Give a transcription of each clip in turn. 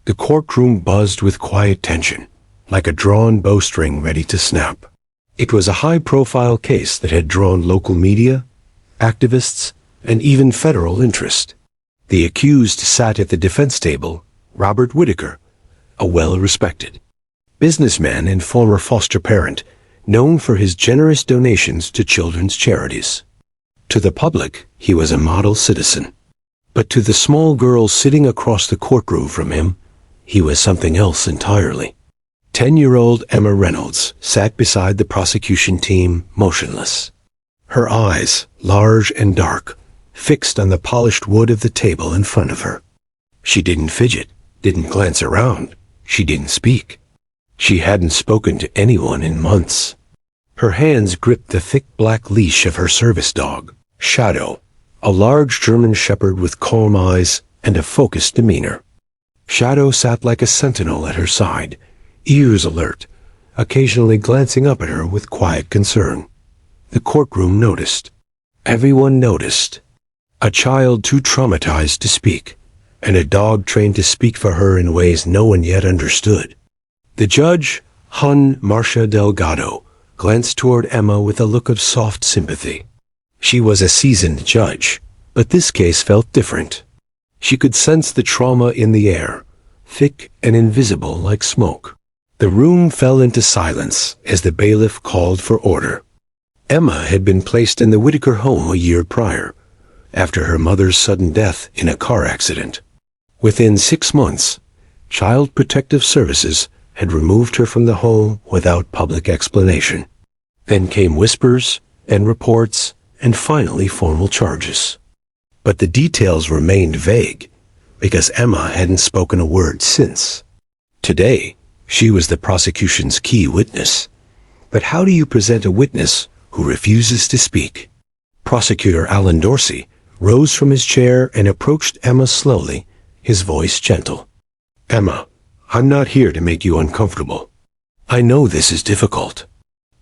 The courtroom buzzed with quiet tension, like a drawn bowstring ready to snap. It was a high-profile case that had drawn local media, activists, and even federal interest. The accused sat at the defense table, Robert Whitaker, a well-respected businessman and former foster parent, known for his generous donations to children's charities. To the public, he was a model citizen. But to the small girl sitting across the courtroom from him, he was something else entirely. 10-year-old Emma Reynolds sat beside the prosecution team, motionless. Her eyes, large and dark, fixed on the polished wood of the table in front of her. She didn't fidget, didn't glance around. She didn't speak. She hadn't spoken to anyone in months. Her hands gripped the thick black leash of her service dog, Shadow, a large German shepherd with calm eyes and a focused demeanor. Shadow sat like a sentinel at her side, ears alert, occasionally glancing up at her with quiet concern. The courtroom noticed. Everyone noticed. A child too traumatized to speak, and a dog trained to speak for her in ways no one yet understood. The judge, Hun Marcia Delgado, glanced toward Emma with a look of soft sympathy. She was a seasoned judge, but this case felt different. She could sense the trauma in the air, thick and invisible like smoke. The room fell into silence as the bailiff called for order. Emma had been placed in the Whitaker home a year prior, after her mother's sudden death in a car accident. Within 6 months, Child Protective Services had removed her from the home without public explanation. Then came whispers and reports and finally formal charges. But the details remained vague because Emma hadn't spoken a word since. Today, she was the prosecution's key witness. But how do you present a witness who refuses to speak? Prosecutor Alan Dorsey rose from his chair and approached Emma slowly, his voice gentle. Emma, I'm not here to make you uncomfortable. I know this is difficult.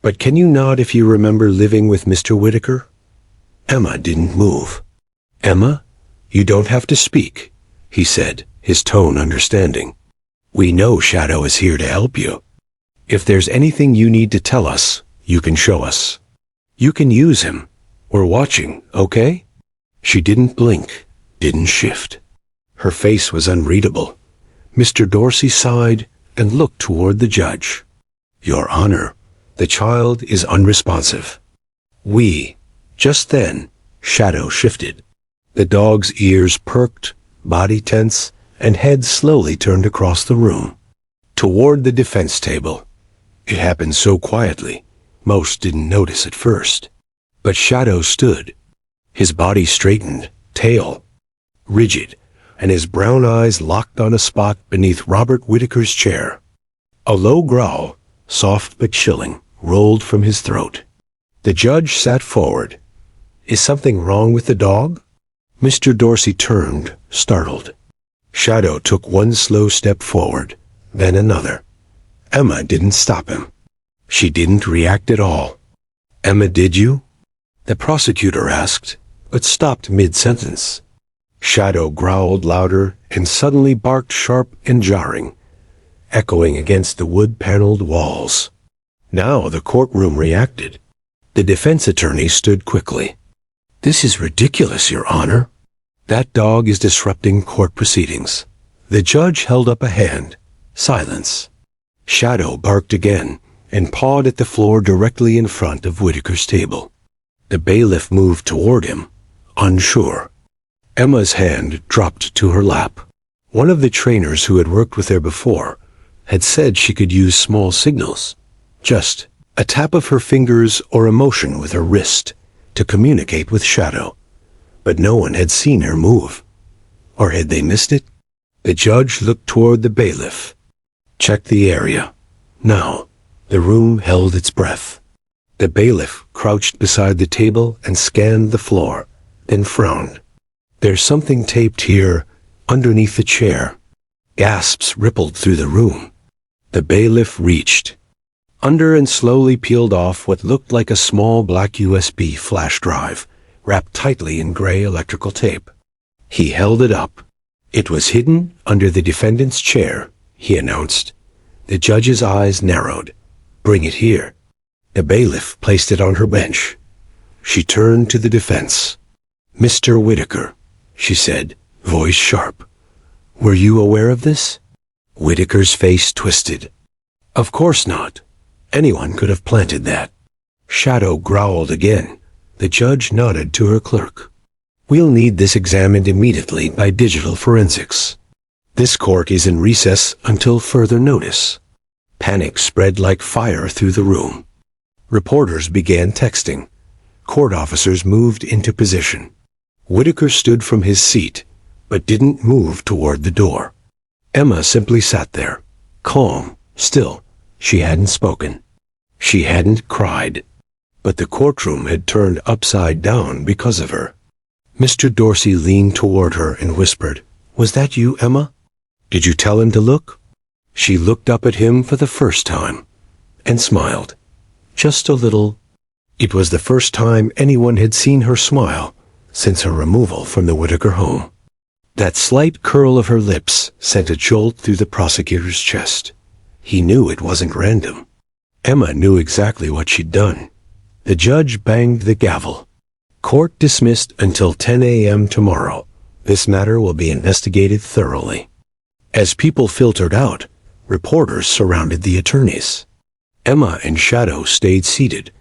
But can you nod if you remember living with Mr. Whitaker? Emma didn't move. Emma, you don't have to speak, he said, his tone understanding. We know Shadow is here to help you. If there's anything you need to tell us, you can show us. You can use him. We're watching, okay? She didn't blink, didn't shift. Her face was unreadable. Mr. Dorsey sighed and looked toward the judge. Your Honor, the child is unresponsive. Just then, Shadow shifted. The dog's ears perked, body tense, and head slowly turned across the room, toward the defense table. It happened so quietly, most didn't notice at first. But Shadow stood, his body straightened, tail rigid, and his brown eyes locked on a spot beneath Robert Whitaker's chair. A low growl, soft but chilling, rolled from his throat. The judge sat forward. Is something wrong with the dog? Mr. Dorsey turned, startled. Shadow took one slow step forward, then another. Emma didn't stop him. She didn't react at all. Emma, did you? The prosecutor asked, but stopped mid-sentence. Shadow growled louder and suddenly barked sharp and jarring, echoing against the wood-paneled walls. Now the courtroom reacted. The defense attorney stood quickly. This is ridiculous, Your Honor. That dog is disrupting court proceedings. The judge held up a hand. Silence. Shadow barked again and pawed at the floor directly in front of Whitaker's table. The bailiff moved toward him, unsure. Emma's hand dropped to her lap. One of the trainers who had worked with her before had said she could use small signals, just a tap of her fingers or a motion with her wrist, to communicate with Shadow. But no one had seen her move. Or had they missed it? The judge looked toward the bailiff. Check the area. Now, the room held its breath. The bailiff crouched beside the table and scanned the floor, then frowned. There's something taped here, underneath the chair. Gasps rippled through the room. The bailiff reached under and slowly peeled off what looked like a small black USB flash drive, wrapped tightly in gray electrical tape. He held it up. It was hidden under the defendant's chair, he announced. The judge's eyes narrowed. Bring it here. The bailiff placed it on her bench. She turned to the defense. Mr. Whitaker, she said, voice sharp. Were you aware of this? Whitaker's face twisted. Of course not. Anyone could have planted that. Shadow growled again. The judge nodded to her clerk. We'll need this examined immediately by digital forensics. This court is in recess until further notice. Panic spread like fire through the room. Reporters began texting. Court officers moved into position. Whitaker stood from his seat, but didn't move toward the door. Emma simply sat there, calm, still. She hadn't spoken. She hadn't cried. But the courtroom had turned upside down because of her. Mr. Dorsey leaned toward her and whispered, Was that you, Emma? Did you tell him to look? She looked up at him for the first time, and smiled. Just a little. It was the first time anyone had seen her smile since her removal from the Whitaker home. That slight curl of her lips sent a jolt through the prosecutor's chest. He knew it wasn't random. Emma knew exactly what she'd done. The judge banged the gavel. Court dismissed until 10 a.m. tomorrow. This matter will be investigated thoroughly. As people filtered out, reporters surrounded the attorneys. Emma and Shadow stayed seated,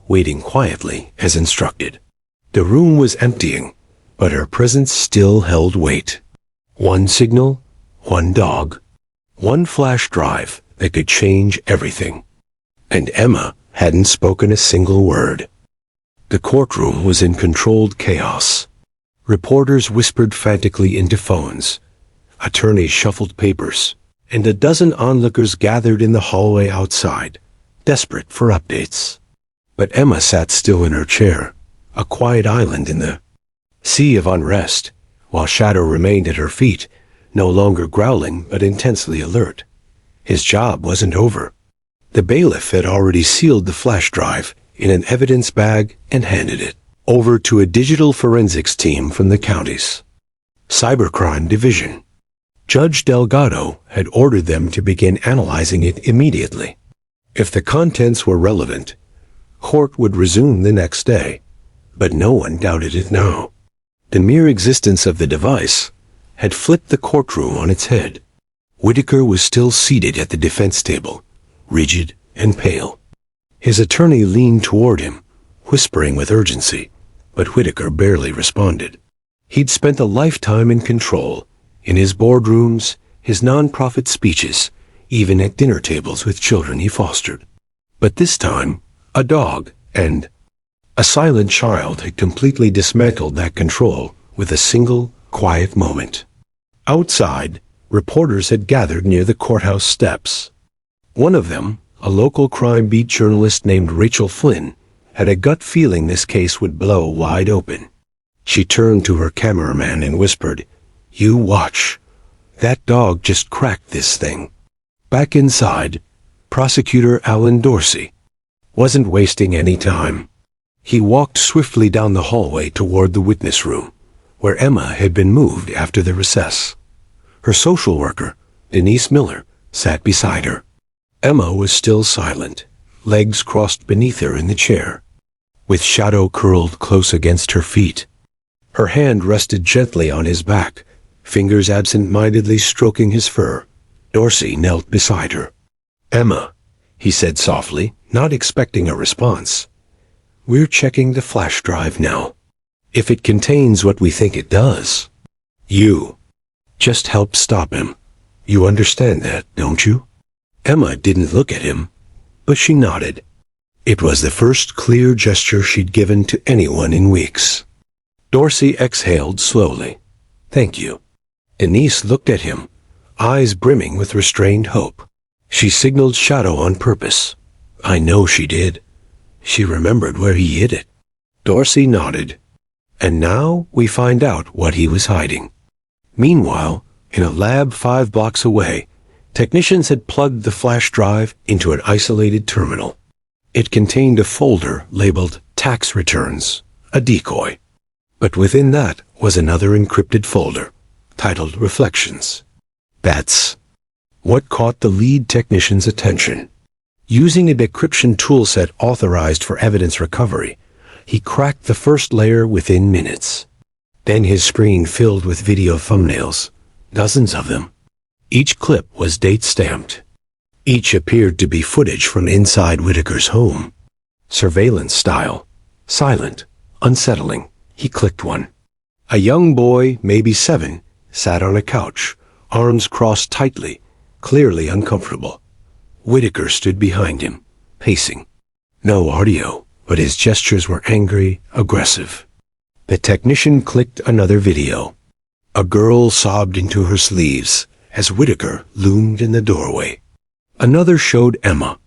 waiting quietly as instructed. The room was emptying, but her presence still held weight. One signal, one dog, one flash drive that could change everything. And Emma hadn't spoken a single word. The courtroom was in controlled chaos. Reporters whispered frantically into phones. Attorneys shuffled papers, and a dozen onlookers gathered in the hallway outside, desperate for updates. But Emma sat still in her chair, a quiet island in the sea of unrest, while Shadow remained at her feet, no longer growling but intensely alert. His job wasn't over. The bailiff had already sealed the flash drive in an evidence bag and handed it over to a digital forensics team from the county's cybercrime division. Judge Delgado had ordered them to begin analyzing it immediately. If the contents were relevant, court would resume the next day, but no one doubted it now. The mere existence of the device had flipped the courtroom on its head. Whitaker was still seated at the defense table, rigid and pale. His attorney leaned toward him, whispering with urgency, but Whitaker barely responded. He'd spent a lifetime in control, in his boardrooms, his nonprofit speeches, even at dinner tables with children he fostered. But this time, a dog and a silent child had completely dismantled that control with a single, quiet moment. Outside, reporters had gathered near the courthouse steps. One of them, a local crime beat journalist named Rachel Flynn, had a gut feeling this case would blow wide open. She turned to her cameraman and whispered, "You watch. That dog just cracked this thing." Back inside, Prosecutor Alan Dorsey wasn't wasting any time. He walked swiftly down the hallway toward the witness room, where Emma had been moved after the recess. Her social worker, Denise Miller, sat beside her. Emma was still silent, legs crossed beneath her in the chair, with Shadow curled close against her feet. Her hand rested gently on his back, fingers absent-mindedly stroking his fur. Dorsey knelt beside her. "Emma," he said softly, not expecting a response, "we're checking the flash drive now. If it contains what we think it does, you just help stop him. You understand that, don't you?" Emma didn't look at him, but she nodded. It was the first clear gesture she'd given to anyone in weeks. Dorsey exhaled slowly. "Thank you." Denise looked at him, eyes brimming with restrained hope. She signaled Shadow on purpose. I know she did. She remembered where he hid it. Dorsey nodded. And now we find out what he was hiding. Meanwhile, in a lab 5 blocks away, technicians had plugged the flash drive into an isolated terminal. It contained a folder labeled Tax Returns, a decoy. But within that was another encrypted folder, titled Reflections. That's what caught the lead technician's attention. Using a decryption toolset authorized for evidence recovery, he cracked the first layer within minutes. Then his screen filled with video thumbnails, dozens of them. Each clip was date-stamped. Each appeared to be footage from inside Whitaker's home. Surveillance style. Silent. Unsettling. He clicked one. A young boy, maybe 7, sat on a couch, arms crossed tightly, clearly uncomfortable. Whitaker stood behind him, pacing. No audio, but his gestures were angry, aggressive. The technician clicked another video. A girl sobbed into her sleeves as Whitaker loomed in the doorway. Another showed Emma,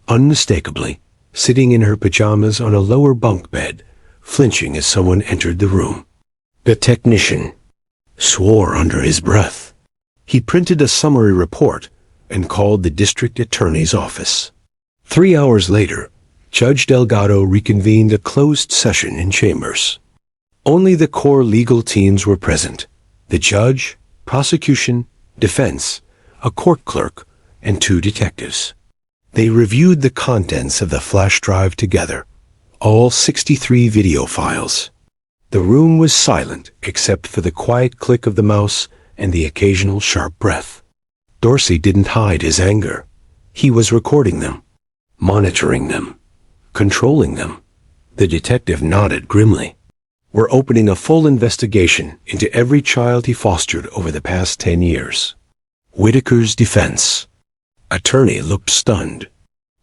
unmistakably, sitting in her pajamas on a lower bunk bed, flinching as someone entered the room. The technician swore under his breath. He printed a summary report and called the district attorney's office. 3 hours later, Judge Delgado reconvened a closed session in chambers. Only the core legal teams were present: the judge, prosecution, defense, a court clerk, and 2 detectives. They reviewed the contents of the flash drive together, all 63 video files. The room was silent except for the quiet click of the mouse and the occasional sharp breath. Dorsey didn't hide his anger. He was recording them, monitoring them, controlling them. The detective nodded grimly. We're opening a full investigation into every child he fostered over the past 10 years. Whitaker's defense. Attorney looked stunned.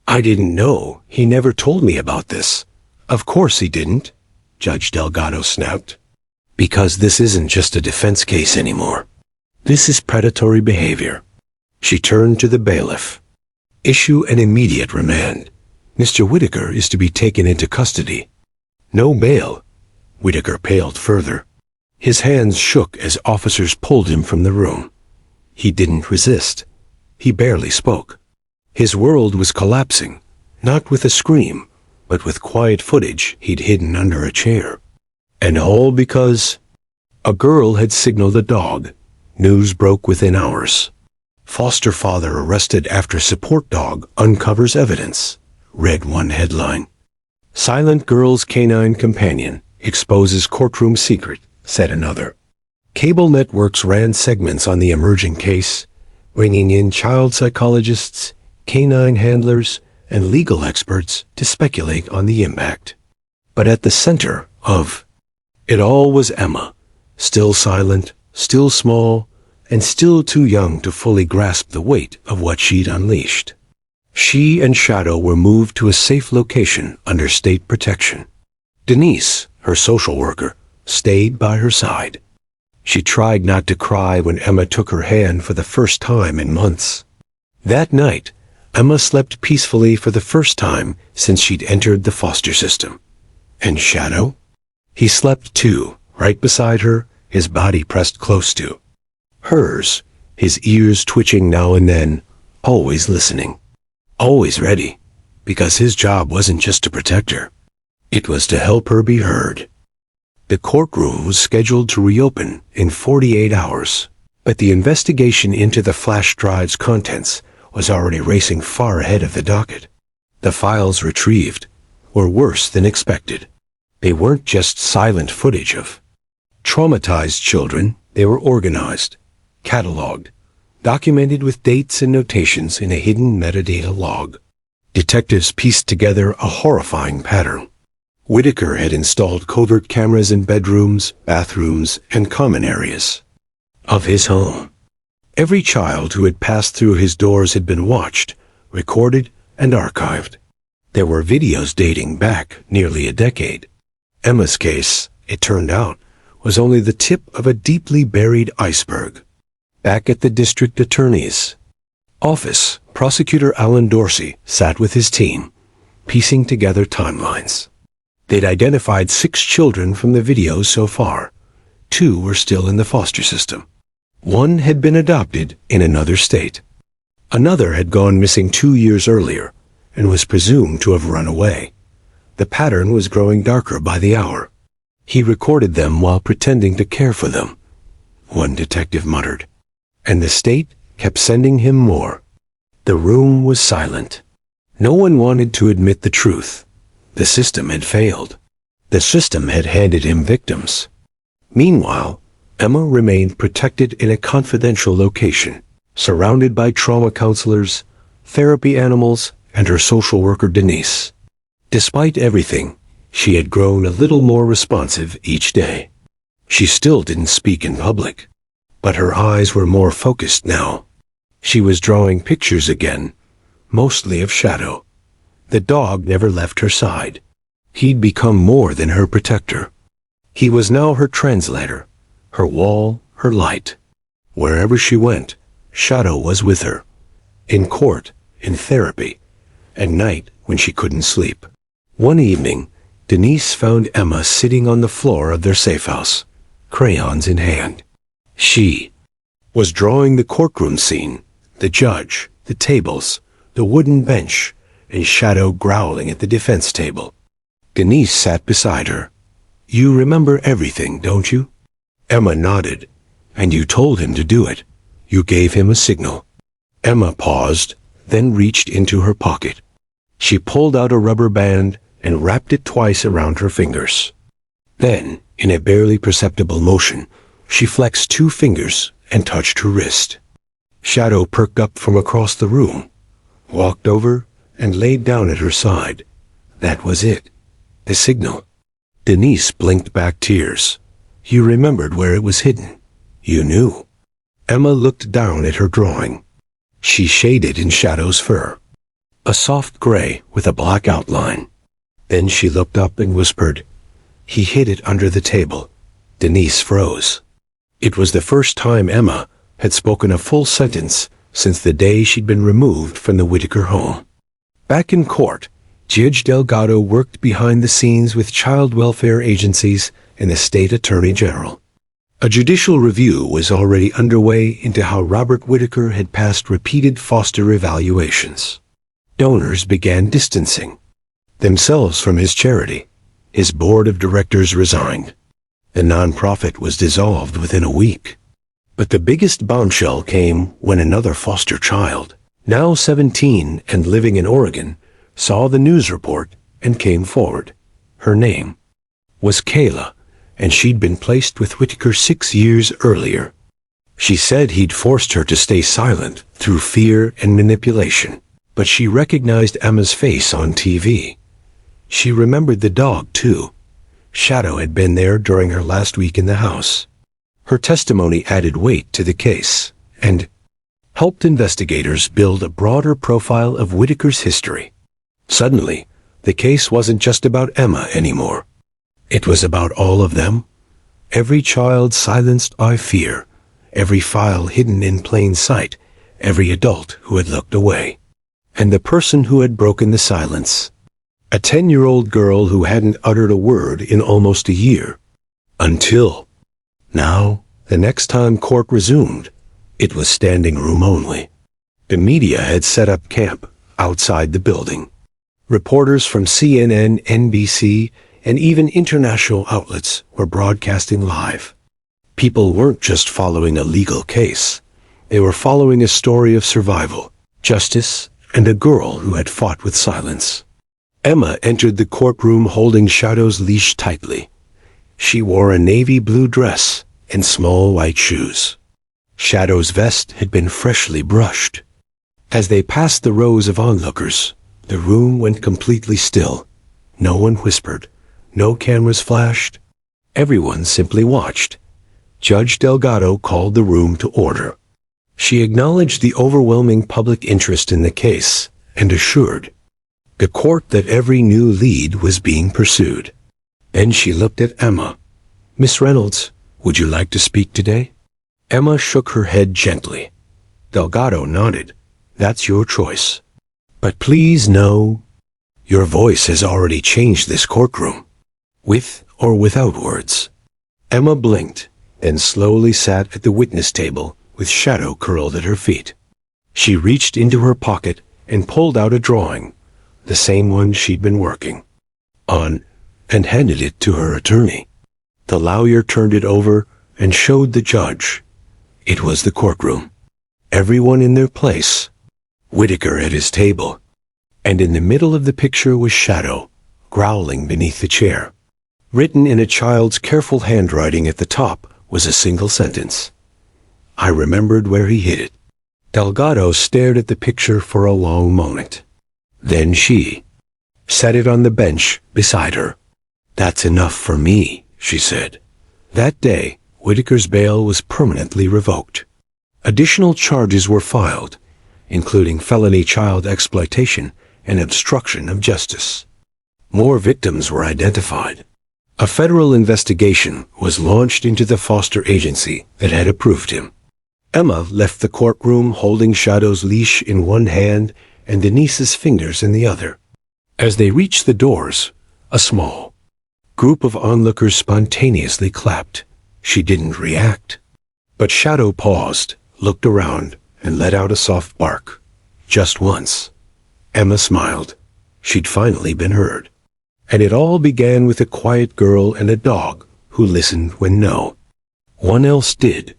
I didn't know. He never told me about this. Of course he didn't, Judge Delgado snapped. Because this isn't just a defense case anymore. This is predatory behavior. She turned to the bailiff. Issue an immediate remand. Mr. Whitaker is to be taken into custody. No bail. Whitaker paled further. His hands shook as officers pulled him from the room. He didn't resist. He barely spoke. His world was collapsing, not with a scream, but with quiet footage he'd hidden under a chair. And all because a girl had signaled a dog. News broke within hours. Foster father arrested after support dog uncovers evidence, read one headline. Silent girl's canine companion exposes courtroom secret, said another. Cable networks ran segments on the emerging case, bringing in child psychologists, canine handlers, and legal experts to speculate on the impact. But at the center of it all was Emma, still silent, still small, and still too young to fully grasp the weight of what she'd unleashed. She and Shadow were moved to a safe location under state protection. Denise, her social worker, stayed by her side. She tried not to cry when Emma took her hand for the first time in months. That night, Emma slept peacefully for the first time since she'd entered the foster system. And Shadow? He slept too, right beside her, his body pressed close to hers, his ears twitching now and then, always listening. Always ready, because his job wasn't just to protect her. It was to help her be heard. The courtroom was scheduled to reopen in 48 hours, but the investigation into the flash drive's contents was already racing far ahead of the docket. The files retrieved were worse than expected. They weren't just silent footage of traumatized children. They were organized, cataloged, documented with dates and notations in a hidden metadata log. Detectives pieced together a horrifying pattern. Whitaker had installed covert cameras in bedrooms, bathrooms, and common areas of his home. Every child who had passed through his doors had been watched, recorded, and archived. There were videos dating back nearly a decade. Emma's case, it turned out, was only the tip of a deeply buried iceberg. Back at the district attorney's office, Prosecutor Alan Dorsey sat with his team, piecing together timelines. They'd identified 6 children from the videos so far. 2 were still in the foster system. 1 had been adopted in another state. Another had gone missing 2 years earlier and was presumed to have run away. The pattern was growing darker by the hour. He recorded them while pretending to care for them. one detective muttered. And the state kept sending him more. The room was silent. No one wanted to admit the truth. The system had failed. The system had handed him victims. Meanwhile, Emma remained protected in a confidential location, surrounded by trauma counselors, therapy animals, and her social worker Denise. Despite everything, she had grown a little more responsive each day. She still didn't speak in public, but her eyes were more focused now. She was drawing pictures again, mostly of Shadow. The dog never left her side. He'd become more than her protector. He was now her translator, her wall, her light. Wherever she went, Shadow was with her. In court, in therapy, at night when she couldn't sleep. One evening, Denise found Emma sitting on the floor of their safe house, crayons in hand. She was drawing the courtroom scene, the judge, the tables, the wooden bench, and Shadow growling at the defense table. Denise sat beside her. "You remember everything, don't you?" Emma nodded. "And you told him to do it. You gave him a signal." Emma paused, then reached into her pocket. She pulled out a rubber band and wrapped it twice around her fingers. Then, in a barely perceptible motion, she flexed 2 fingers and touched her wrist. Shadow perked up from across the room, walked over, and laid down at her side. That was it. The signal. Denise blinked back tears. You remembered where it was hidden. You knew. Emma looked down at her drawing. She shaded in Shadow's fur. A soft gray with a black outline. Then she looked up and whispered, "He hid it under the table." Denise froze. It was the first time Emma had spoken a full sentence since the day she'd been removed from the Whitaker home. Back in court, Judge Delgado worked behind the scenes with child welfare agencies and the state attorney general. A judicial review was already underway into how Robert Whitaker had passed repeated foster evaluations. Donors began distancing themselves from his charity. His board of directors resigned. The nonprofit was dissolved within a week. But the biggest bombshell came when another foster child, now 17 and living in Oregon, saw the news report and came forward. Her name was Kayla, and she'd been placed with Whitaker 6 years earlier. She said he'd forced her to stay silent through fear and manipulation, but she recognized Emma's face on TV. She remembered the dog, too. Shadow had been there during her last week in the house. Her testimony added weight to the case and helped investigators build a broader profile of Whitaker's history. Suddenly, the case wasn't just about Emma anymore. It was about all of them. Every child silenced by fear, every file hidden in plain sight, every adult who had looked away. And the person who had broken the silence. A 10-year-old girl who hadn't uttered a word in almost a year. Until now, the next time court resumed, it was standing room only. The media had set up camp outside the building. Reporters from CNN, NBC, and even international outlets were broadcasting live. People weren't just following a legal case. They were following a story of survival, justice, and a girl who had fought with silence. Emma entered the courtroom holding Shadow's leash tightly. She wore a navy blue dress and small white shoes. Shadow's vest had been freshly brushed. As they passed the rows of onlookers, the room went completely still. No one whispered. No cameras flashed. Everyone simply watched. Judge Delgado called the room to order. She acknowledged the overwhelming public interest in the case and assured the court that every new lead was being pursued. Then she looked at Emma. "Miss Reynolds, would you like to speak today?" Emma shook her head gently. Delgado nodded. "That's your choice. But please know, your voice has already changed this courtroom, with or without words." Emma blinked, then slowly sat at the witness table with Shadow curled at her feet. She reached into her pocket and pulled out a drawing, the same one she'd been working on, and handed it to her attorney. The lawyer turned it over and showed the judge. It was the courtroom. Everyone in their place. Whitaker at his table. And in the middle of the picture was Shadow, growling beneath the chair. Written in a child's careful handwriting at the top was a single sentence. I remembered where he hid it. Delgado stared at the picture for a long moment. Then she set it on the bench beside her. That's enough for me, she said. That day, Whitaker's bail was permanently revoked. Additional charges were filed, including felony child exploitation and obstruction of justice. More victims were identified. A federal investigation was launched into the foster agency that had approved him. Emma left the courtroom holding Shadow's leash in one hand and Denise's fingers in the other. As they reached the doors, a small group of onlookers spontaneously clapped. She didn't react. But Shadow paused, looked around, and let out a soft bark. Just once. Emma smiled. She'd finally been heard. And it all began with a quiet girl and a dog who listened when no one else did.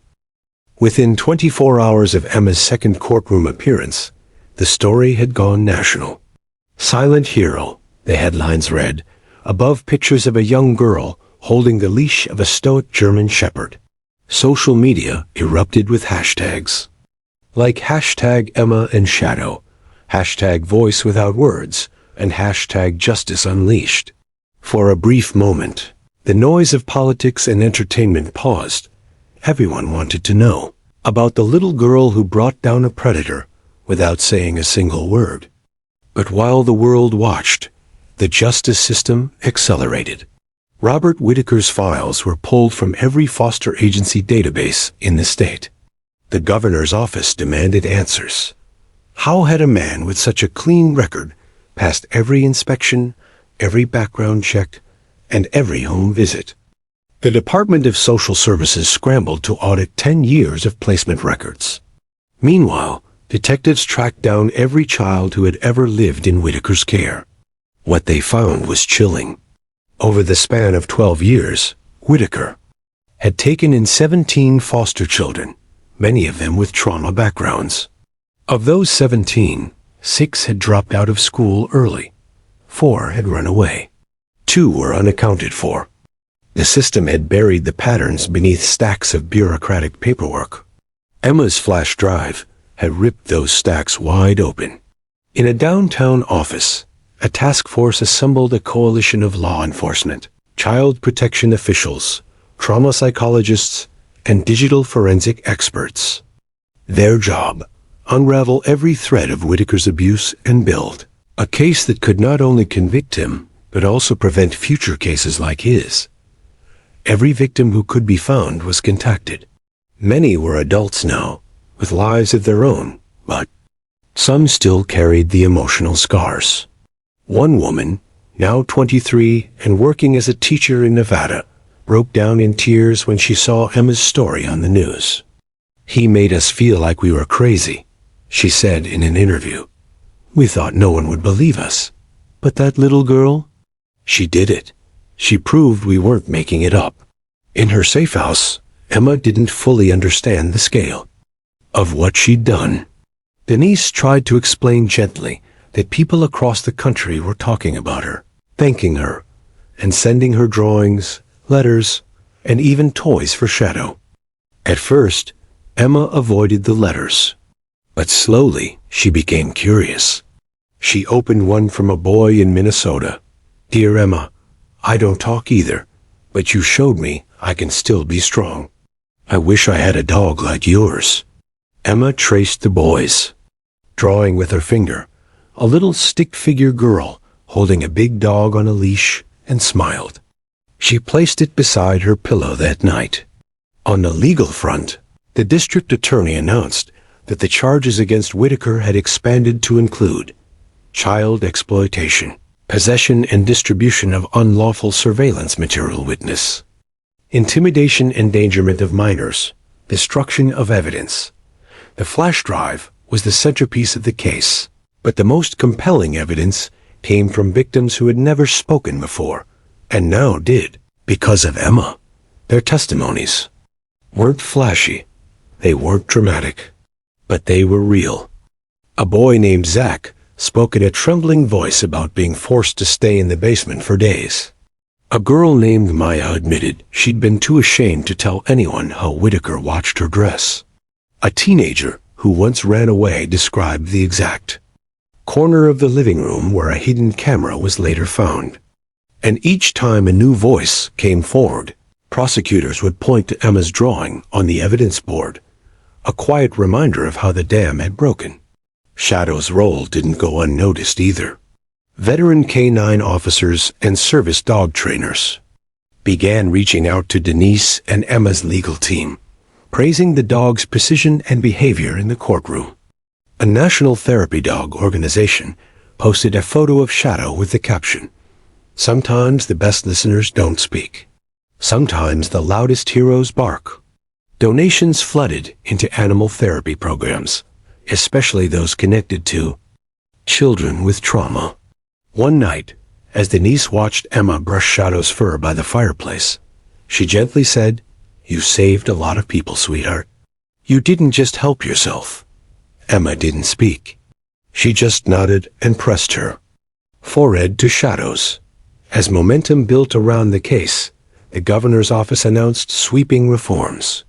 Within 24 hours of Emma's second courtroom appearance, the story had gone national. Silent Hero, the headlines read, above pictures of a young girl holding the leash of a stoic German shepherd. Social media erupted with hashtags. Like hashtag Emma and Shadow, hashtag Voice Without Words, and hashtag Justice Unleashed. For a brief moment, the noise of politics and entertainment paused. Everyone wanted to know about the little girl who brought down a predator without saying a single word. But while the world watched, the justice system accelerated. Robert Whitaker's files were pulled from every foster agency database in the state. The governor's office demanded answers. How had a man with such a clean record passed every inspection, every background check, and every home visit? The Department of Social Services scrambled to audit 10 years of placement records. Meanwhile, detectives tracked down every child who had ever lived in Whitaker's care. What they found was chilling. Over the span of 12 years, Whitaker had taken in 17 foster children, many of them with trauma backgrounds. Of those 17, 6 had dropped out of school early. 4 had run away. 2 were unaccounted for. The system had buried the patterns beneath stacks of bureaucratic paperwork. Emma's flash drive had ripped those stacks wide open. In a downtown office, a task force assembled a coalition of law enforcement, child protection officials, trauma psychologists, and digital forensic experts. Their job: unravel every thread of Whitaker's abuse and build a case that could not only convict him, but also prevent future cases like his. Every victim who could be found was contacted. Many were adults now, with lives of their own, but some still carried the emotional scars. One woman, now 23 and working as a teacher in Nevada, broke down in tears when she saw Emma's story on the news. "He made us feel like we were crazy," she said in an interview. "We thought no one would believe us. But that little girl, she did it. She proved we weren't making it up." In her safe house, Emma didn't fully understand the scale of what she'd done. Denise tried to explain gently that people across the country were talking about her, thanking her, and sending her drawings, letters, and even toys for Shadow. At first, Emma avoided the letters, but slowly she became curious. She opened one from a boy in Minnesota. "Dear Emma, I don't talk either, but you showed me I can still be strong. I wish I had a dog like yours." Emma traced the boys, drawing with her finger a little stick-figure girl holding a big dog on a leash, and smiled. She placed it beside her pillow that night. On the legal front, the district attorney announced that the charges against Whitaker had expanded to include child exploitation, possession and distribution of unlawful surveillance material witness, intimidation, endangerment of minors, destruction of evidence. The flash drive was the centerpiece of the case, but the most compelling evidence came from victims who had never spoken before, and now did, because of Emma. Their testimonies weren't flashy, they weren't dramatic, but they were real. A boy named Zach spoke in a trembling voice about being forced to stay in the basement for days. A girl named Maya admitted she'd been too ashamed to tell anyone how Whitaker watched her dress. A teenager who once ran away described the exact corner of the living room where a hidden camera was later found. And each time a new voice came forward, prosecutors would point to Emma's drawing on the evidence board, a quiet reminder of how the dam had broken. Shadow's role didn't go unnoticed either. Veteran K-9 officers and service dog trainers began reaching out to Denise and Emma's legal team, praising the dog's precision and behavior in the courtroom. A national therapy dog organization posted a photo of Shadow with the caption, "Sometimes the best listeners don't speak. Sometimes the loudest heroes bark." Donations flooded into animal therapy programs, especially those connected to children with trauma. One night, as Denise watched Emma brush Shadow's fur by the fireplace, she gently said, "You saved a lot of people, sweetheart. You didn't just help yourself." Emma didn't speak. She just nodded and pressed her forehead to Shadow's. As momentum built around the case, the governor's office announced sweeping reforms.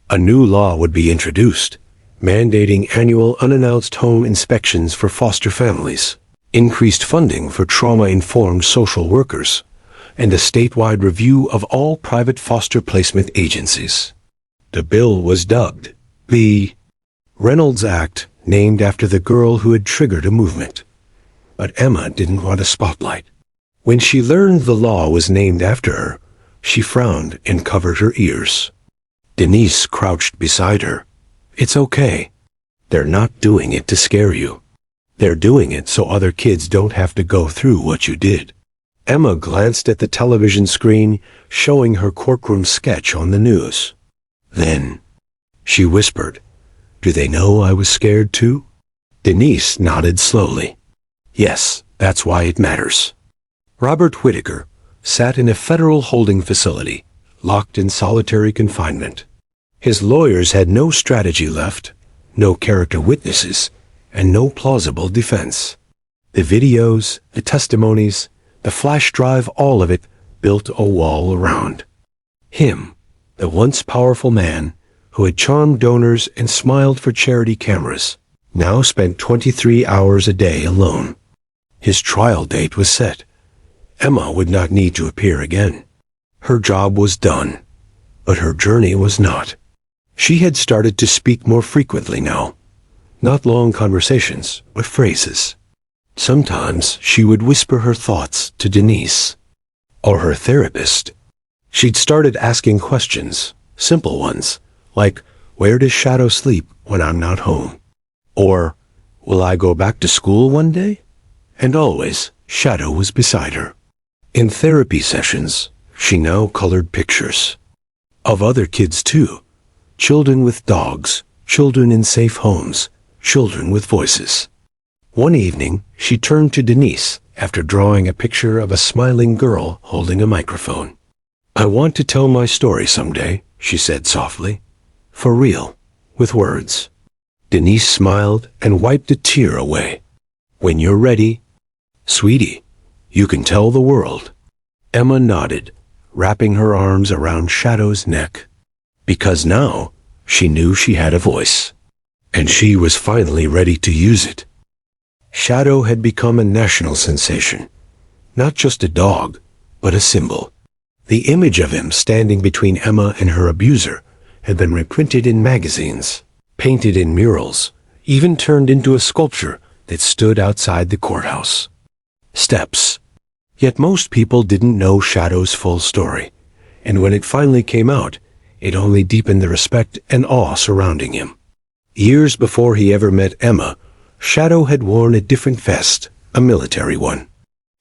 A new law would be introduced, mandating annual unannounced home inspections for foster families, increased funding for trauma-informed social workers, and a statewide review of all private foster placement agencies. The bill was dubbed the Reynolds Act, named after the girl who had triggered a movement. But Emma didn't want a spotlight. When she learned the law was named after her, she frowned and covered her ears. Denise crouched beside her. "It's okay. They're not doing it to scare you. They're doing it so other kids don't have to go through what you did." Emma glanced at the television screen, showing her courtroom sketch on the news. Then she whispered, "Do they know I was scared too?" Denise nodded slowly. "Yes, that's why it matters." Robert Whitaker sat in a federal holding facility, locked in solitary confinement. His lawyers had no strategy left, no character witnesses, and no plausible defense. The videos, the testimonies, the flash drive, all of it built a wall around him, the once powerful man who had charmed donors and smiled for charity cameras, now spent 23 hours a day alone. His trial date was set. Emma would not need to appear again. Her job was done, but her journey was not. She had started to speak more frequently now. Not long conversations, but phrases. Sometimes she would whisper her thoughts to Denise, or her therapist. She'd started asking questions, simple ones, like, "Where does Shadow sleep when I'm not home?" Or, "Will I go back to school one day?" And always, Shadow was beside her. In therapy sessions, she now colored pictures of other kids too. Children with dogs, children in safe homes, children with voices. One evening, she turned to Denise after drawing a picture of a smiling girl holding a microphone. "I want to tell my story someday," she said softly. "For real, with words." Denise smiled and wiped a tear away. "When you're ready, sweetie, you can tell the world." Emma nodded, wrapping her arms around Shadow's neck. Because now, she knew she had a voice, and she was finally ready to use it. Shadow had become a national sensation. Not just a dog, but a symbol. The image of him standing between Emma and her abuser had been reprinted in magazines, painted in murals, even turned into a sculpture that stood outside the courthouse steps. Yet most people didn't know Shadow's full story, and when it finally came out, it only deepened the respect and awe surrounding him. Years before he ever met Emma, Shadow had worn a different vest, a military one.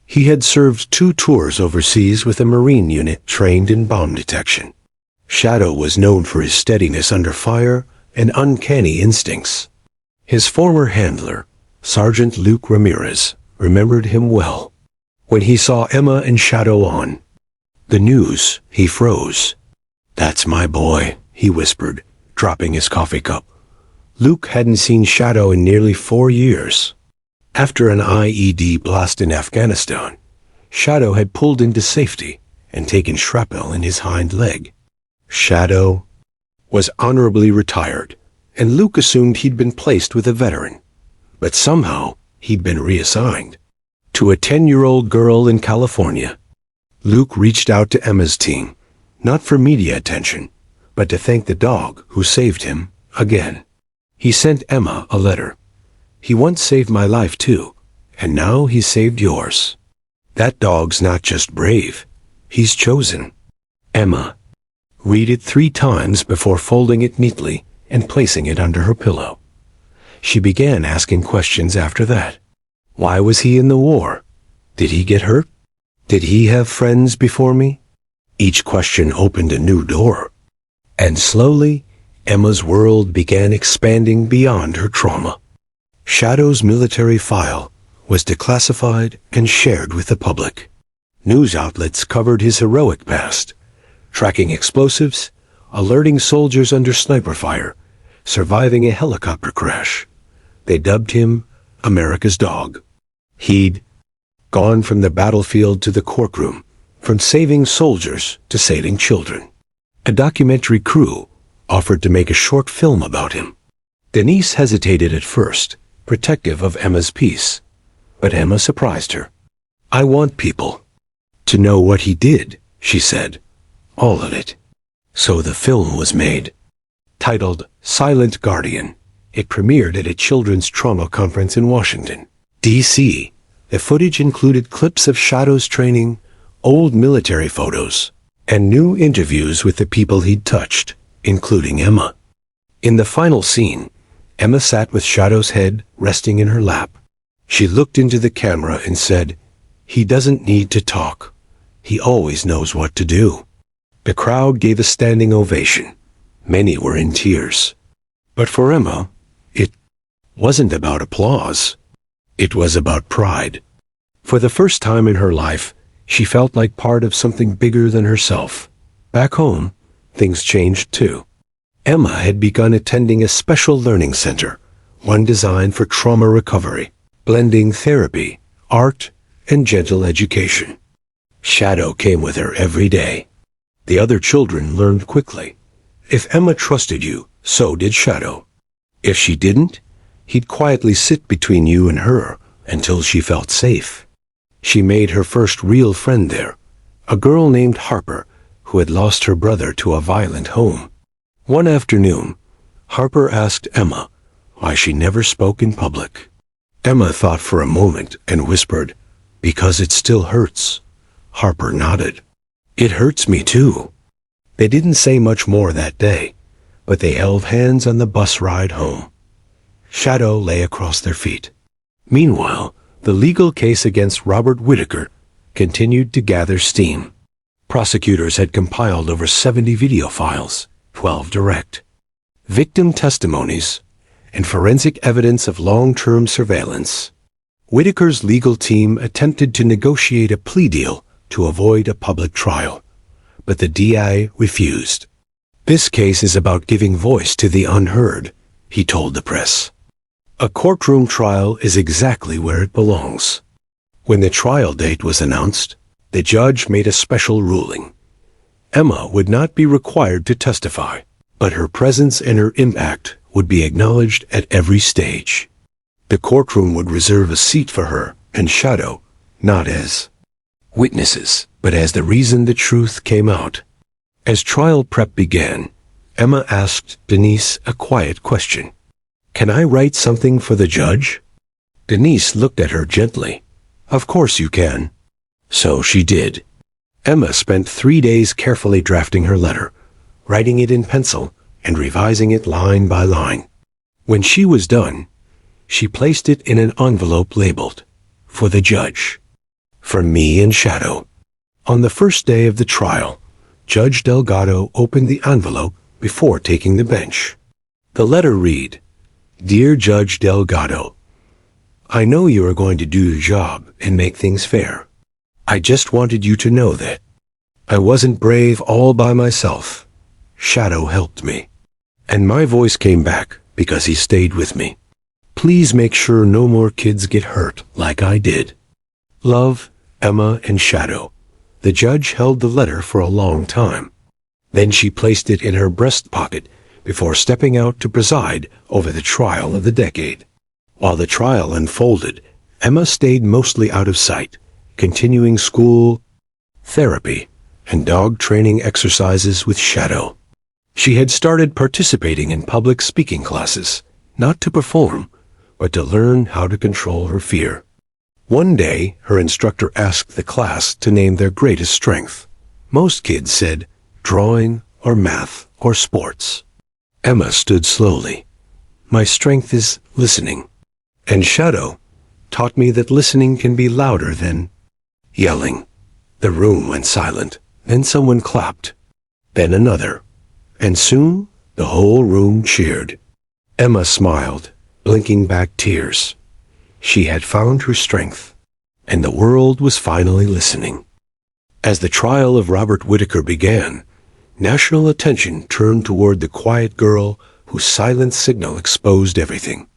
He had served 2 tours overseas with a Marine unit trained in bomb detection. Shadow was known for his steadiness under fire and uncanny instincts. His former handler, Sergeant Luke Ramirez, remembered him well. When he saw Emma and Shadow on the news, he froze. "That's my boy," he whispered, dropping his coffee cup. Luke hadn't seen Shadow in nearly 4 years. After an IED blast in Afghanistan, Shadow had pulled into safety and taken shrapnel in his hind leg. Shadow was honorably retired, and Luke assumed he'd been placed with a veteran. But somehow, he'd been reassigned to a 10-year-old girl in California. Luke reached out to Emma's team, not for media attention, but to thank the dog who saved him again. He sent Emma a letter. "He once saved my life too, and now he's saved yours. That dog's not just brave, he's chosen." Emma read it 3 times before folding it neatly and placing it under her pillow. She began asking questions after that. Why was he in the war? Did he get hurt? Did he have friends before me? Each question opened a new door. And slowly, Emma's world began expanding beyond her trauma. Shadow's military file was declassified and shared with the public. News outlets covered his heroic past, tracking explosives, alerting soldiers under sniper fire, surviving a helicopter crash. They dubbed him America's Dog. He'd gone from the battlefield to the courtroom, from saving soldiers to saving children. A documentary crew offered to make a short film about him. Denise hesitated at first, protective of Emma's peace, but Emma surprised her. "I want people to know what he did," she said. "All of it." So the film was made. Titled Silent Guardian, it premiered at a children's trauma conference in Washington, D.C. The footage included clips of Shadow's training, old military photos, and new interviews with the people he'd touched, including Emma. In the final scene, Emma sat with Shadow's head resting in her lap. She looked into the camera and said, "He doesn't need to talk. He always knows what to do." The crowd gave a standing ovation. Many were in tears. But for Emma, it wasn't about applause. It was about pride. For the first time in her life, she felt like part of something bigger than herself. Back home, things changed too. Emma had begun attending a special learning center, one designed for trauma recovery, blending therapy, art, and gentle education. Shadow came with her every day. The other children learned quickly. If Emma trusted you, so did Shadow. If she didn't, he'd quietly sit between you and her until she felt safe. She made her first real friend there, a girl named Harper, who had lost her brother to a violent home. One afternoon, Harper asked Emma why she never spoke in public. Emma thought for a moment and whispered, "Because it still hurts." Harper nodded. "It hurts me too." They didn't say much more that day, but they held hands on the bus ride home. Shadow lay across their feet. Meanwhile, the legal case against Robert Whitaker continued to gather steam. Prosecutors had compiled over 70 video files, 12 direct, victim testimonies, and forensic evidence of long-term surveillance. Whitaker's legal team attempted to negotiate a plea deal to avoid a public trial, but the DA refused. "This case is about giving voice to the unheard," he told the press. A courtroom trial is exactly where it belongs. When the trial date was announced, the judge made a special ruling. Emma would not be required to testify, but her presence and her impact would be acknowledged at every stage. The courtroom would reserve a seat for her and Shadow, not as witnesses, but as the reason the truth came out. As trial prep began, Emma asked Denise a quiet question. "Can I write something for the judge?" Denise looked at her gently. "Of course you can." So she did. Emma spent 3 days carefully drafting her letter, writing it in pencil and revising it line by line. When she was done, she placed it in an envelope labeled, "For the judge. From me and Shadow." On the first day of the trial, Judge Delgado opened the envelope before taking the bench. The letter read, "Dear Judge Delgado, I know you are going to do your job and make things fair. I just wanted you to know that I wasn't brave all by myself. Shadow helped me. And my voice came back because he stayed with me. Please make sure no more kids get hurt like I did. Love, Emma and Shadow. The judge held the letter for a long time. Then she placed it in her breast pocket before stepping out to preside over the trial of the decade. While the trial unfolded, Emma stayed mostly out of sight, continuing school, therapy, and dog training exercises with Shadow. She had started participating in public speaking classes, not to perform, but to learn how to control her fear. One day, her instructor asked the class to name their greatest strength. Most kids said drawing or math or sports. Emma stood slowly. My strength is listening. And Shadow taught me that listening can be louder than yelling. The room went silent. Then someone clapped. Then another. And soon the whole room cheered. Emma smiled, blinking back tears. She had found her strength, and the world was finally listening. As the trial of Robert Whitaker began, national attention turned toward the quiet girl whose silent signal exposed everything.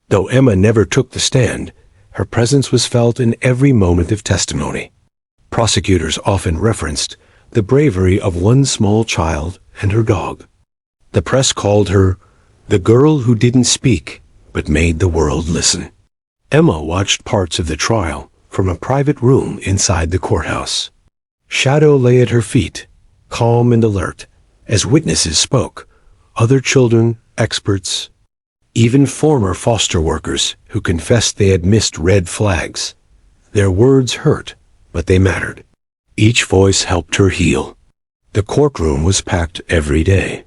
Though Emma never took the stand, her presence was felt in every moment of testimony. Prosecutors often referenced the bravery of one small child and her dog. The press called her the girl who didn't speak but made the world listen. Emma watched parts of the trial from a private room inside the courthouse. Shadow lay at her feet, calm and alert, as witnesses spoke, other children, experts, even former foster workers who confessed they had missed red flags. Their words hurt, but they mattered. Each voice helped her heal. The courtroom was packed every day.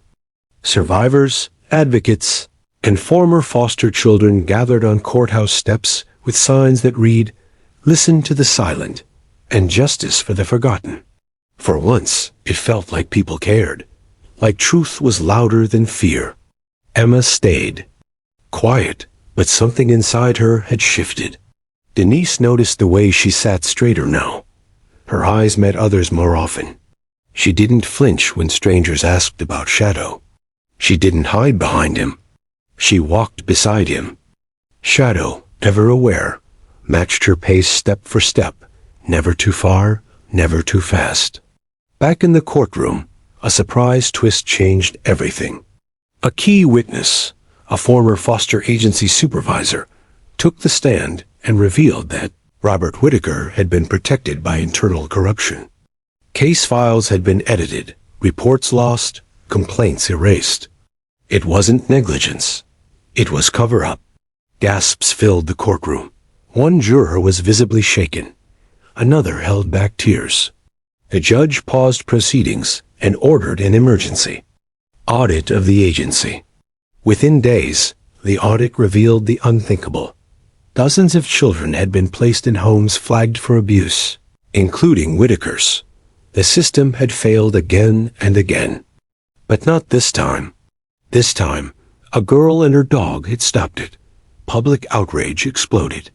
Survivors, advocates, and former foster children gathered on courthouse steps with signs that read, "Listen to the silent," and "Justice for the forgotten." For once, it felt like people cared, like truth was louder than fear. Emma stayed. Quiet, but something inside her had shifted. Denise noticed the way she sat straighter now. Her eyes met others more often. She didn't flinch when strangers asked about Shadow. She didn't hide behind him. She walked beside him. Shadow, ever aware, matched her pace step for step, never too far, never too fast. Back in the courtroom, a surprise twist changed everything. A key witness, a former foster agency supervisor, took the stand and revealed that Robert Whitaker had been protected by internal corruption. Case files had been edited, reports lost, complaints erased. It wasn't negligence. It was cover-up. Gasps filled the courtroom. One juror was visibly shaken. Another held back tears. The judge paused proceedings and ordered an emergency audit of the agency. Within days, the audit revealed the unthinkable. Dozens of children had been placed in homes flagged for abuse, including Whitaker's. The system had failed again and again. But not this time. This time, a girl and her dog had stopped it. Public outrage exploded.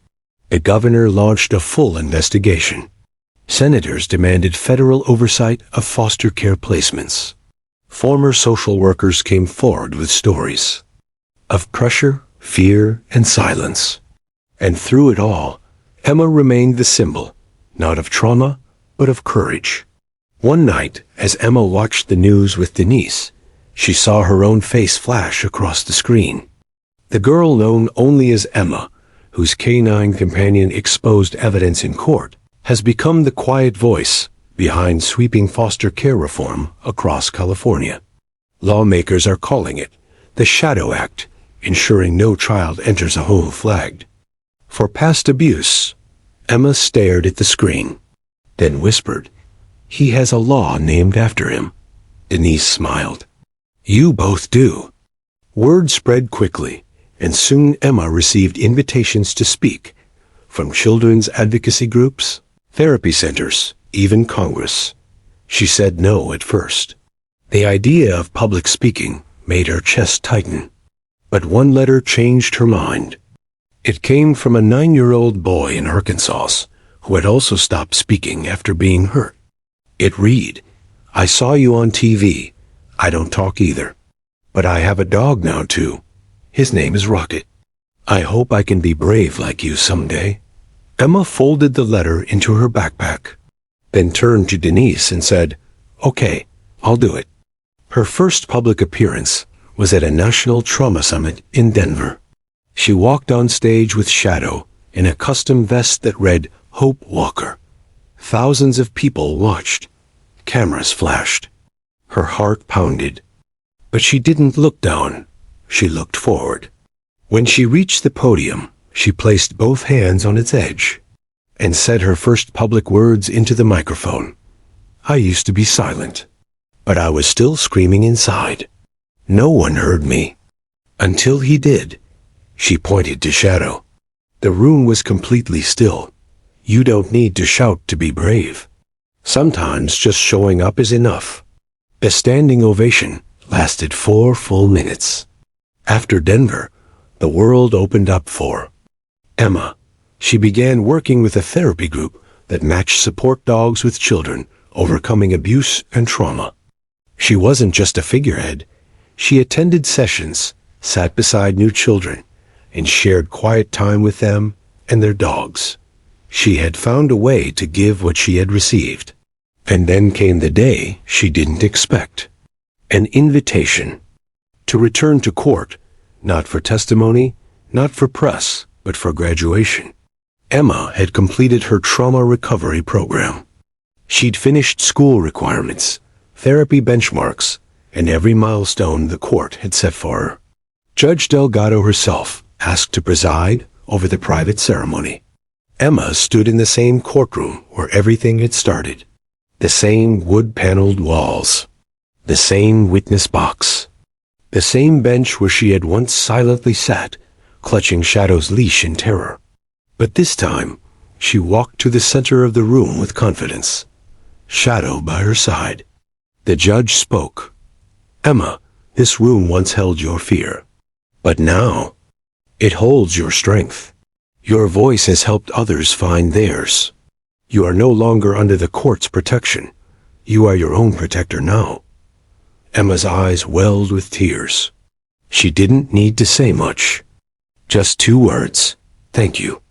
The governor launched a full investigation. Senators demanded federal oversight of foster care placements. Former social workers came forward with stories of pressure, fear, and silence. And through it all, Emma remained the symbol, not of trauma, but of courage. One night, as Emma watched the news with Denise, she saw her own face flash across the screen. The girl known only as Emma, whose canine companion exposed evidence in court, has become the quiet voice behind sweeping foster care reform across California. Lawmakers are calling it the Shadow Act, ensuring no child enters a home flagged. For past abuse, Emma stared at the screen, then whispered, "He has a law named after him." Denise smiled. "You both do." Word spread quickly, and soon Emma received invitations to speak, from children's advocacy groups, therapy centers, even Congress. She said no at first. The idea of public speaking made her chest tighten. But one letter changed her mind. It came from a 9-year-old boy in Arkansas who had also stopped speaking after being hurt. It read, "I saw you on TV. I don't talk either. But I have a dog now too. His name is Rocket. I hope I can be brave like you someday." Emma folded the letter into her backpack, then turned to Denise and said, "Okay, I'll do it." Her first public appearance was at a national trauma summit in Denver. She walked on stage with Shadow in a custom vest that read Hope Walker. Thousands of people watched. Cameras flashed. Her heart pounded. But she didn't look down. She looked forward. When she reached the podium, she placed both hands on its edge and said her first public words into the microphone. "I used to be silent, but I was still screaming inside. No one heard me. Until he did." She pointed to Shadow. The room was completely still. You don't need to shout to be brave. Sometimes just showing up is enough. The standing ovation lasted 4 full minutes. After Denver, the world opened up for Emma. She began working with a therapy group that matched support dogs with children overcoming abuse and trauma. She wasn't just a figurehead. She attended sessions, sat beside new children, and shared quiet time with them and their dogs. She had found a way to give what she had received. And then came the day she didn't expect. An invitation to return to court, not for testimony, not for press, but for graduation. Emma had completed her trauma recovery program. She'd finished school requirements, therapy benchmarks, and every milestone the court had set for her. Judge Delgado herself asked to preside over the private ceremony. Emma stood in the same courtroom where everything had started. The same wood-paneled walls. The same witness box. The same bench where she had once silently sat, clutching Shadow's leash in terror. But this time, she walked to the center of the room with confidence. Shadow by her side. The judge spoke. "Emma, this room once held your fear. But now, it holds your strength. Your voice has helped others find theirs. You are no longer under the court's protection. You are your own protector now." Emma's eyes welled with tears. She didn't need to say much. Just 2 words. "Thank you."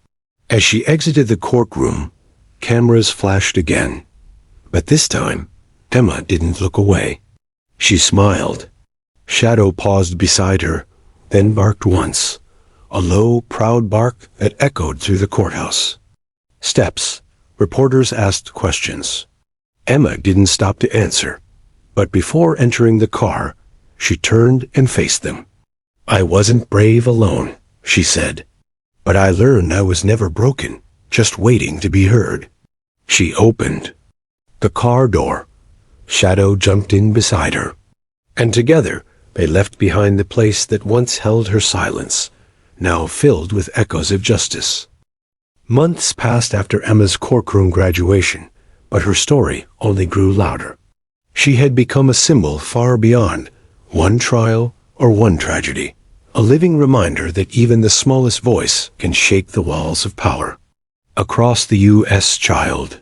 As she exited the courtroom, cameras flashed again. But this time, Emma didn't look away. She smiled. Shadow paused beside her, then barked once. A low, proud bark that echoed through the courthouse. Steps. Reporters asked questions. Emma didn't stop to answer. But before entering the car, she turned and faced them. "I wasn't brave alone," she said. "But I learned I was never broken, just waiting to be heard." She opened the car door. Shadow jumped in beside her. And together, they left behind the place that once held her silence, now filled with echoes of justice. Months passed after Emma's courtroom graduation, but her story only grew louder. She had become a symbol far beyond one trial or one tragedy, a living reminder that even the smallest voice can shake the walls of power. Across the U.S., child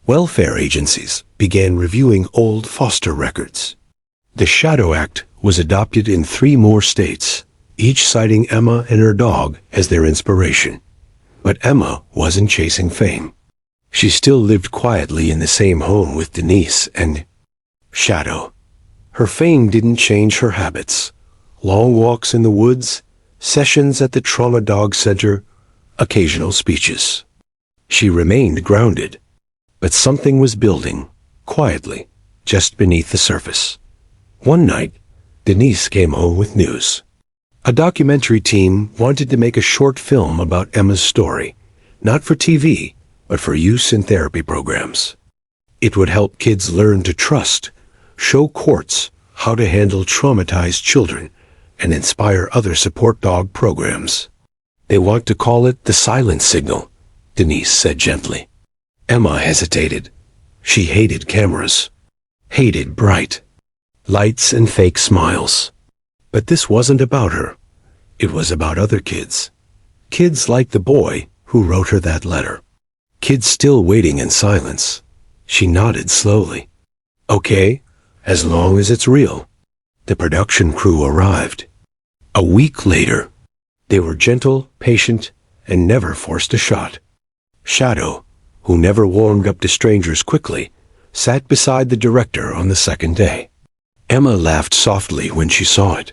welfare agencies began reviewing old foster records. The Shadow Act was adopted in 3 more states, each citing Emma and her dog as their inspiration. But Emma wasn't chasing fame. She still lived quietly in the same home with Denise and Shadow. Her fame didn't change her habits. Long walks in the woods, sessions at the Trauma Dog Center, occasional speeches. She remained grounded. But something was building, quietly, just beneath the surface. One night, Denise came home with news. A documentary team wanted to make a short film about Emma's story, not for TV, but for use in therapy programs. It would help kids learn to trust, show courts how to handle traumatized children, and inspire other support dog programs. "They want to call it the silent signal," Denise said gently. Emma hesitated. She hated cameras, hated bright lights and fake smiles. But this wasn't about her. It was about other kids. Kids like the boy who wrote her that letter. Kids still waiting in silence. She nodded slowly. "Okay, as long as it's real." The production crew arrived. A week later, they were gentle, patient, and never forced a shot. Shadow, who never warmed up to strangers quickly, sat beside the director on the second day. Emma laughed softly when she saw it.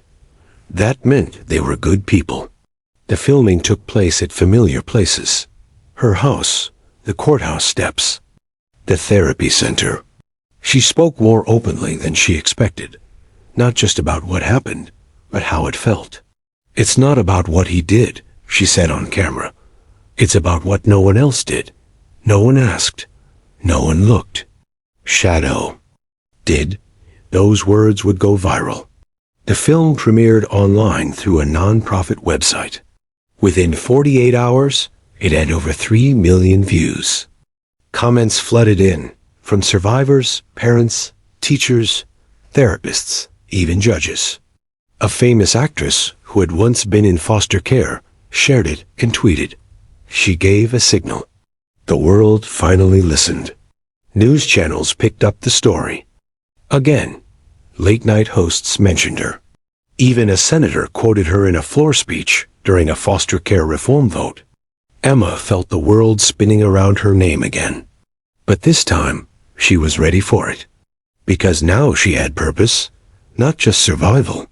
That meant they were good people. The filming took place at familiar places. Her house, the courthouse steps, the therapy center. She spoke more openly than she expected, not just about what happened, but how it felt. It's not about what he did, she said on camera. It's about what no one else did. No one asked. No one looked. Shadow did. Those words would go viral. The film premiered online through a non-profit website. Within 48 hours, it had over 3 million views. Comments flooded in, from survivors, parents, teachers, therapists, even judges. A famous actress who had once been in foster care shared it and tweeted, "She gave a signal." The world finally listened. News channels picked up the story. Again, late-night hosts mentioned her. Even a senator quoted her in a floor speech during a foster care reform vote. Emma felt the world spinning around her name again. But this time, she was ready for it. Because now she had purpose, not just survival.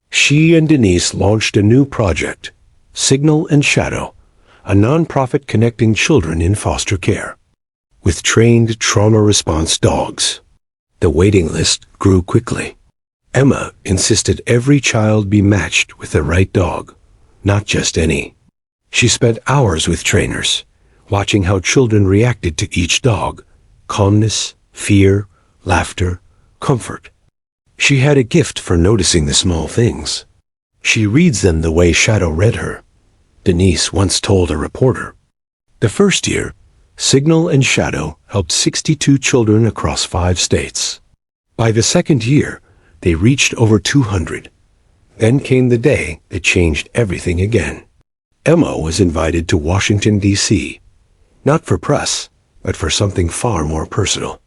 She and Denise launched a new project, Signal and Shadow, a non-profit connecting children in foster care, with trained trauma response dogs. The waiting list grew quickly. Emma insisted every child be matched with the right dog, not just any. She spent hours with trainers, watching how children reacted to each dog: calmness, fear, laughter, comfort. She had a gift for noticing the small things. She reads them the way Shadow read her, Denise once told a reporter. The first year, Signal and Shadow helped 62 children across 5 states. By the second year, they reached over 200. Then came the day that changed everything again. Emma was invited to Washington, D.C., not for press, but for something far more personal.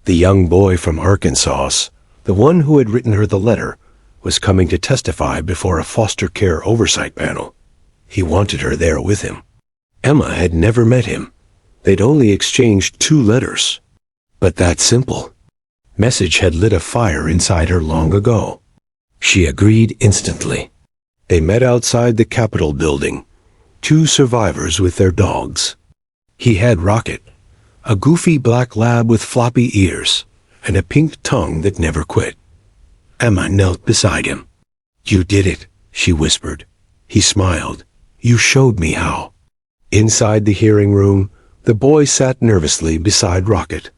The young boy from Arkansas, the one who had written her the letter, was coming to testify before a foster care oversight panel. He wanted her there with him. Emma had never met him. They'd only exchanged 2 letters. But that simple message had lit a fire inside her long ago. She agreed instantly. They met outside the Capitol building, 2 survivors with their dogs. He had Rocket, a goofy black lab with floppy ears and a pink tongue that never quit. Emma knelt beside him. "You did it," she whispered. He smiled. "You showed me how." Inside the hearing room, the boy sat nervously beside Rocket.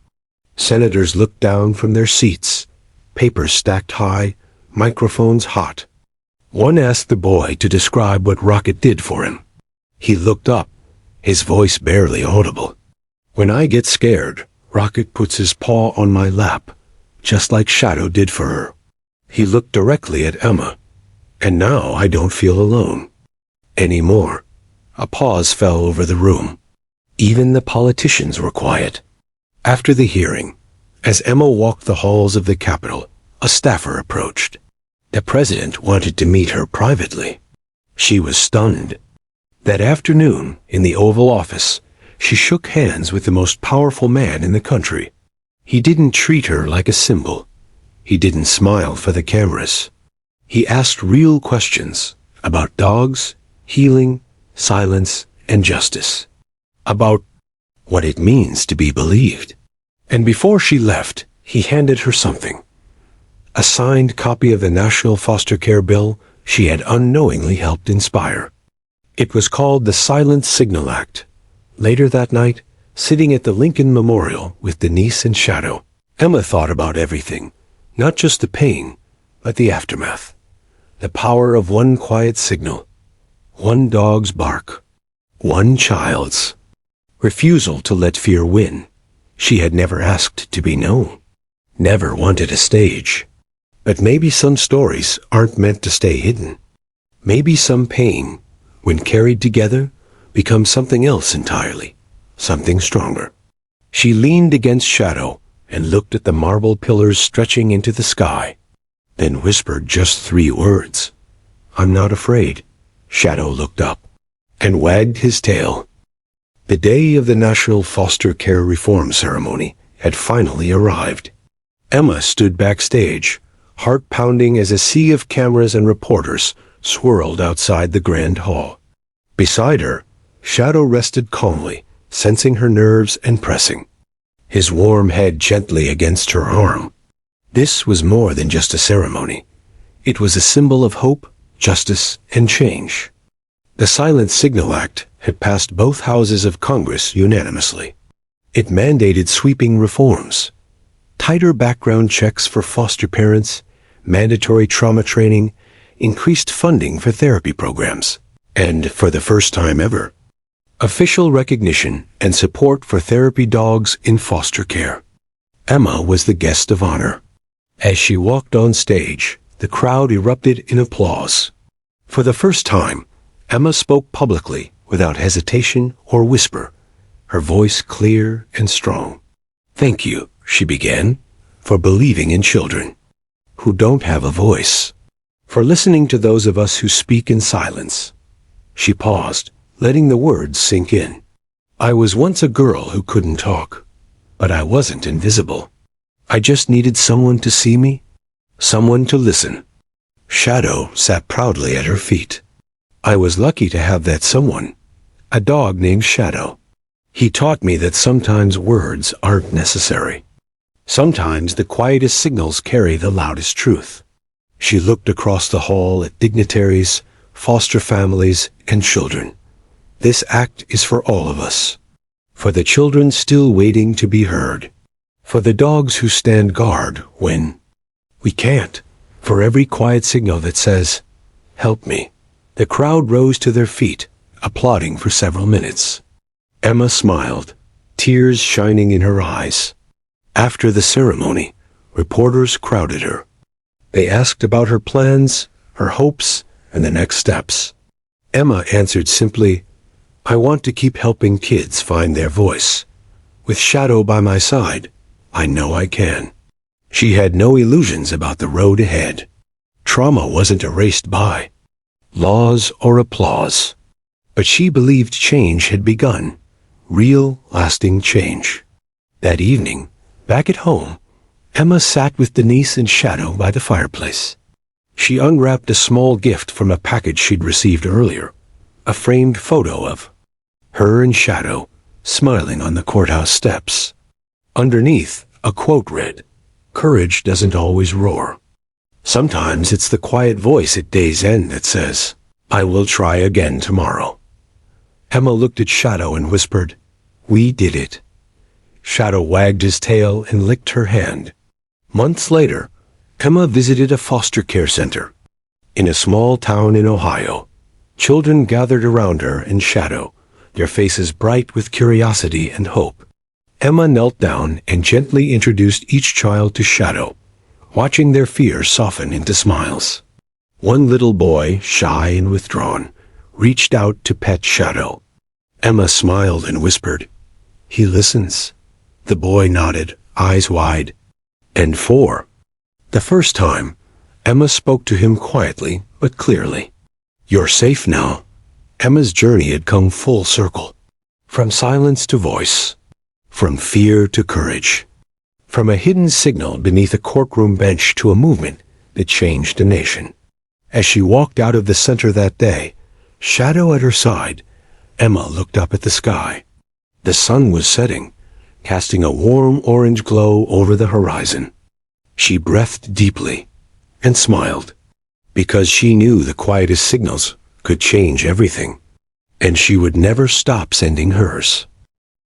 Senators looked down from their seats, papers stacked high, microphones hot. One asked the boy to describe what Rocket did for him. He looked up, his voice barely audible. "When I get scared, Rocket puts his paw on my lap, just like Shadow did for her." He looked directly at Emma. "And now I don't feel alone anymore." A pause fell over the room. Even the politicians were quiet. After the hearing, as Emma walked the halls of the Capitol, a staffer approached. The president wanted to meet her privately. She was stunned. That afternoon, in the Oval Office, she shook hands with the most powerful man in the country. He didn't treat her like a symbol. He didn't smile for the cameras. He asked real questions about dogs, healing, silence, and justice. About what it means to be believed. And before she left, he handed her something. A signed copy of the National Foster Care Bill she had unknowingly helped inspire. It was called the Silent Signal Act. Later that night, sitting at the Lincoln Memorial with Denise and Shadow, Emma thought about everything, not just the pain, but the aftermath. The power of one quiet signal, one dog's bark, one child's refusal to let fear win. She had never asked to be known, never wanted a stage. But maybe some stories aren't meant to stay hidden. Maybe some pain, when carried together, becomes something else entirely, something stronger. She leaned against Shadow and looked at the marble pillars stretching into the sky. then whispered just 3 words. "I'm not afraid." Shadow looked up and wagged his tail. The day of the National Foster Care Reform Ceremony had finally arrived. Emma stood backstage, heart pounding as a sea of cameras and reporters swirled outside the grand hall. Beside her, Shadow rested calmly, sensing her nerves and pressing, his warm head gently against her arm. This was more than just a ceremony. It was a symbol of hope, justice, and change. The Silent Signal Act had passed both houses of Congress unanimously. It mandated sweeping reforms, tighter background checks for foster parents, mandatory trauma training, increased funding for therapy programs, and, for the first time ever, official recognition and support for therapy dogs in foster care. Emma was the guest of honor. As she walked on stage, the crowd erupted in applause. For the first time, Emma spoke publicly without hesitation or whisper, her voice clear and strong. "Thank you," she began, "for believing in children who don't have a voice, for listening to those of us who speak in silence." She paused, letting the words sink in. "I was once a girl who couldn't talk, but I wasn't invisible. I just needed someone to see me, someone to listen." Shadow sat proudly at her feet. "I was lucky to have that someone, a dog named Shadow. He taught me that sometimes words aren't necessary. Sometimes the quietest signals carry the loudest truth." She looked across the hall at dignitaries, foster families, and children. "This act is for all of us. For the children still waiting to be heard. For the dogs who stand guard when we can't. For every quiet signal that says, 'Help me.'" The crowd rose to their feet, applauding for several minutes. Emma smiled, tears shining in her eyes. After the ceremony, reporters crowded her. They asked about her plans, her hopes, and the next steps. Emma answered simply, "I want to keep helping kids find their voice. With Shadow by my side, I know I can." She had no illusions about the road ahead. Trauma wasn't erased by laws or applause. But she believed change had begun, real, lasting change. That evening, back at home, Emma sat with Denise and Shadow by the fireplace. She unwrapped a small gift from a package she'd received earlier, a framed photo of her and Shadow smiling on the courthouse steps. Underneath, a quote read, "Courage doesn't always roar. Sometimes it's the quiet voice at day's end that says, 'I will try again tomorrow.'" Emma looked at Shadow and whispered, "We did it." Shadow wagged his tail and licked her hand. Months later, Emma visited a foster care center. In a small town in Ohio, children gathered around her and Shadow, their faces bright with curiosity and hope. Emma knelt down and gently introduced each child to Shadow, watching their fears soften into smiles. One little boy, shy and withdrawn, reached out to pet Shadow. Emma smiled and whispered, "He listens." The boy nodded, eyes wide. And for the first time, Emma spoke to him quietly but clearly. "You're safe now." Emma's journey had come full circle. From silence to voice. From fear to courage. From a hidden signal beneath a courtroom bench to a movement that changed a nation. As she walked out of the center that day, Shadow at her side, Emma looked up at the sky. The sun was setting, casting a warm orange glow over the horizon. She breathed deeply and smiled, because she knew the quietest signals could change everything, and she would never stop sending hers.